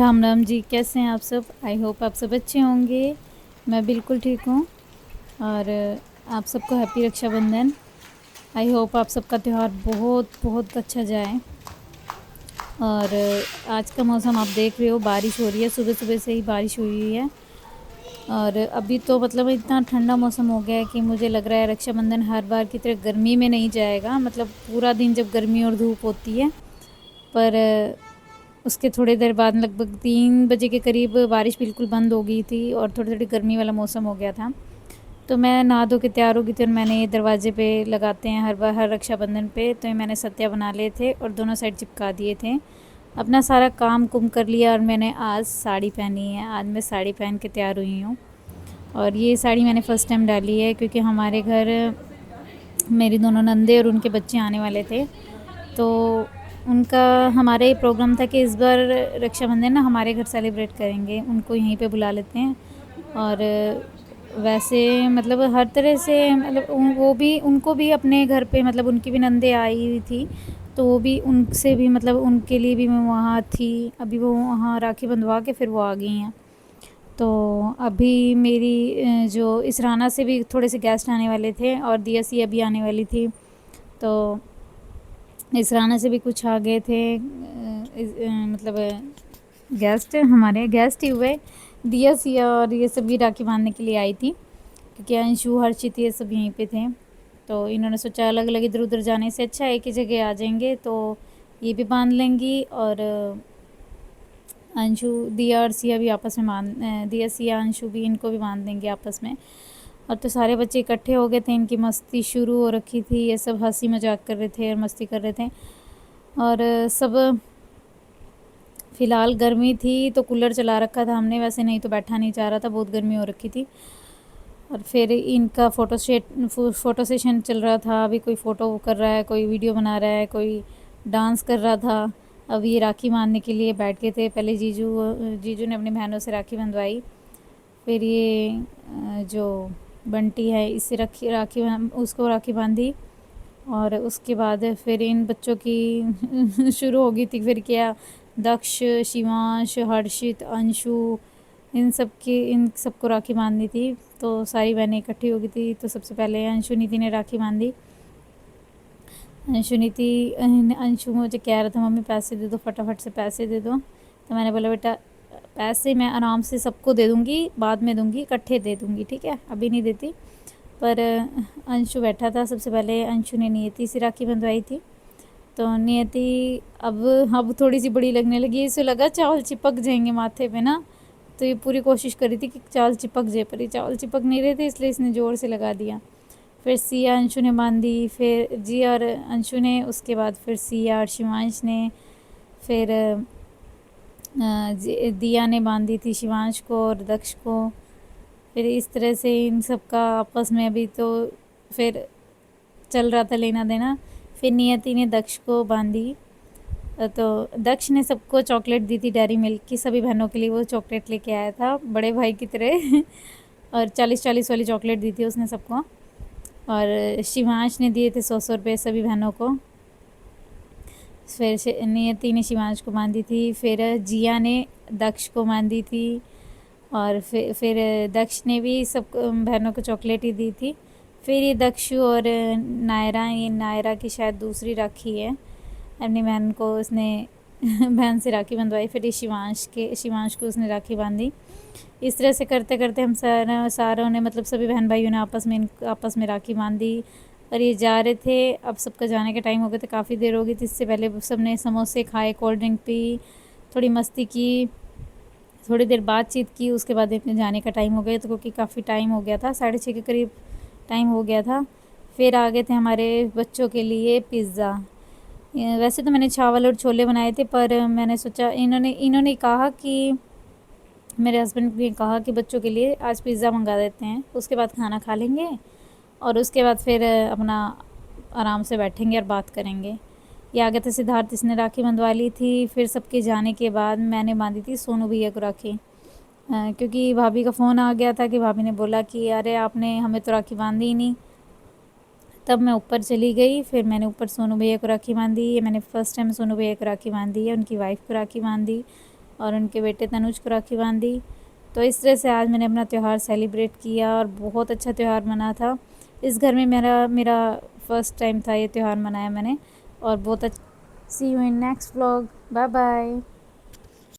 राम राम जी, कैसे हैं आप सब। आई होप आप सब अच्छे होंगे। मैं बिल्कुल ठीक हूँ। और आप सबको हैप्पी रक्षाबंधन। आई होप आप सबका त्यौहार बहुत बहुत अच्छा जाए। और आज का मौसम आप देख रहे हो, बारिश हो रही है, सुबह सुबह से ही बारिश हुई है। और अभी तो मतलब इतना ठंडा मौसम हो गया है कि मुझे लग रहा है रक्षाबंधन हर बार की तरह गर्मी में नहीं जाएगा। मतलब पूरा दिन जब गर्मी और धूप होती है, पर उसके थोड़ी देर बाद लगभग 3 बजे के करीब बारिश बिल्कुल बंद हो गई थी और थोड़ी थोड़ी गर्मी वाला मौसम हो गया था। तो मैं नहा धो के तैयार हो गई थी और मैंने ये दरवाजे पे लगाते हैं हर बार हर रक्षाबंधन पे, तो ये मैंने सत्या बना लिए थे और दोनों साइड चिपका दिए थे। अपना सारा काम कुम कर लिया और मैंने आज साड़ी पहनी है। आज मैं साड़ी पहन के तैयार हुई हूँ। और ये साड़ी मैंने फ़र्स्ट टाइम डाली है क्योंकि हमारे घर मेरी दोनों नंदे और उनके बच्चे आने वाले थे। तो उनका हमारा ये प्रोग्राम था कि इस बार रक्षाबंधन ना हमारे घर सेलिब्रेट करेंगे, उनको यहीं पे बुला लेते हैं। और वैसे मतलब हर तरह से मतलब वो भी उनको भी अपने घर पे मतलब उनकी भी नंदे आई हुई थी, तो वो भी उनसे भी मतलब उनके लिए भी मैं वहाँ थी। अभी वो वहाँ राखी बंधवा के फिर वो आ गई हैं। तो अभी मेरी जो इसराना से भी थोड़े से गेस्ट आने वाले थे और दिया सी अभी आने वाली थी। तो इसराना से भी कुछ आ गए थे। मतलब गेस्ट हमारे गेस्ट ही हुए। दिया सिया और ये सब भी राखी बांधने के लिए आई थी क्योंकि अंशु हर्षित ये सब यहीं पे थे। तो इन्होंने सोचा अलग अलग इधर उधर जाने से अच्छा एक ही जगह आ जाएंगे, तो ये भी बांध लेंगी। और अंशु दिया और सिया भी आपस में दिया सिया अंशु भी इनको भी बांध देंगे आपस में। और तो सारे बच्चे इकट्ठे हो गए थे, इनकी मस्ती शुरू हो रखी थी, ये सब हंसी मजाक कर रहे थे और मस्ती कर रहे थे। और सब फ़िलहाल गर्मी थी तो कूलर चला रखा था हमने, वैसे नहीं तो बैठा नहीं जा रहा था, बहुत गर्मी हो रखी थी। और फिर इनका फ़ोटो सेशन चल रहा था। अभी कोई फ़ोटो कर रहा है, कोई वीडियो बना रहा है, कोई डांस कर रहा था। अभी ये राखी बांधने के लिए बैठ गए थे। पहले जीजू जीजू ने अपनी बहनों से राखी बंधवाई, फिर ये जो बंटी है इससे उसको राखी बांधी। और उसके बाद फिर इन बच्चों की शुरू हो गई थी। फिर क्या, दक्ष, शिवांश, हर्षित, अंशु, इन सबको राखी बांधनी थी। तो सारी बहनें इकट्ठी हो गई थी। तो सबसे पहले अंशु नीति ने राखी बांधी। अंशु नीति अंशु मुझे कह रहा था मम्मी पैसे दे दो, फटाफट से पैसे दे दो। तो मैंने बोला बेटा पैसे मैं आराम से सबको दे दूँगी, बाद में दूँगी, इकट्ठे दे दूँगी, ठीक है, अभी नहीं देती। पर अंशु बैठा था। सबसे पहले अंशु ने नियति से राखी बंधवाई थी। तो नियति अब थोड़ी सी बड़ी लगने लगी, इसे लगा चावल चिपक जाएंगे माथे पे ना। तो ये पूरी कोशिश करी थी कि चावल चिपक जाए, पर ये चावल चिपक नहीं रहे थे, इसलिए इसने ज़ोर से लगा दिया। फिर सिया अंशु ने बांधी, फिर जी और अंशु ने, उसके बाद फिर सिया और शिवांश ने, फिर दिया ने बांधी थी शिवांश को और दक्ष को। फिर इस तरह से इन सब का आपस में अभी तो फिर चल रहा था लेना देना। फिर नियति ने दक्ष को बांधी। तो दक्ष ने सबको चॉकलेट दी थी, डेयरी मिल्क की, सभी बहनों के लिए वो चॉकलेट लेके आया था बड़े भाई की तरह और 40-40 वाली चॉकलेट दी थी उसने सबको। और शिवांश ने दिए थे 100-100 रुपये सभी बहनों को। फिर नियति ने शिवांश को बांधी थी। फिर जिया ने दक्ष को बांधी थी। और फिर दक्ष ने भी सब बहनों को चॉकलेट ही दी थी। फिर ये दक्षु और नायरा, ये नायरा की शायद दूसरी राखी है, अपनी बहन को उसने बहन से राखी बंधवाई। फिर ये शिवांश को उसने राखी बांधी। इस तरह से करते करते हम सारों ने मतलब सभी बहन भाइयों ने आपस में राखी बांधी। और ये जा रहे थे। अब सबका जाने का टाइम हो गया था, काफ़ी देर हो गई थी। इससे पहले सब ने समोसे खाए, कोल्ड ड्रिंक पी, थोड़ी मस्ती की, थोड़ी देर बातचीत की। उसके बाद अपने जाने का टाइम हो गया, तो क्योंकि काफ़ी टाइम हो गया था, 6:30 के करीब टाइम हो गया था। फिर आ गए थे हमारे बच्चों के लिए पिज़्ज़ा। वैसे तो मैंने चावल और छोले बनाए थे, पर मैंने सोचा इन्होंने कहा कि मेरे हस्बैंड ने कहा कि बच्चों के लिए आज पिज़्ज़ा मंगा देते हैं, उसके बाद खाना खा लेंगे और उसके बाद फिर अपना आराम से बैठेंगे और बात करेंगे। ये आ गया था सिद्धार्थ, इसने राखी बंधवा ली थी। फिर सबके जाने के बाद मैंने बांधी थी सोनू भैया को राखी, क्योंकि भाभी का फ़ोन आ गया था कि भाभी ने बोला कि अरे आपने हमें तो राखी बांधी ही नहीं। तब मैं ऊपर चली गई, फिर मैंने ऊपर सोनू भैया को राखी बांधी। ये मैंने फ़र्स्ट टाइम सोनू भैया को राखी बांधी है, उनकी वाइफ को राखी बांधी। और उनके बेटे तनुज को राखी बांधी। तो इस तरह से आज मैंने अपना त्यौहार सेलिब्रेट किया और बहुत अच्छा त्यौहार मना था। इस घर में मेरा मेरा फर्स्ट टाइम था ये त्यौहार मनाया मैंने, और बहुत अच्छा। See you in next vlog, bye bye.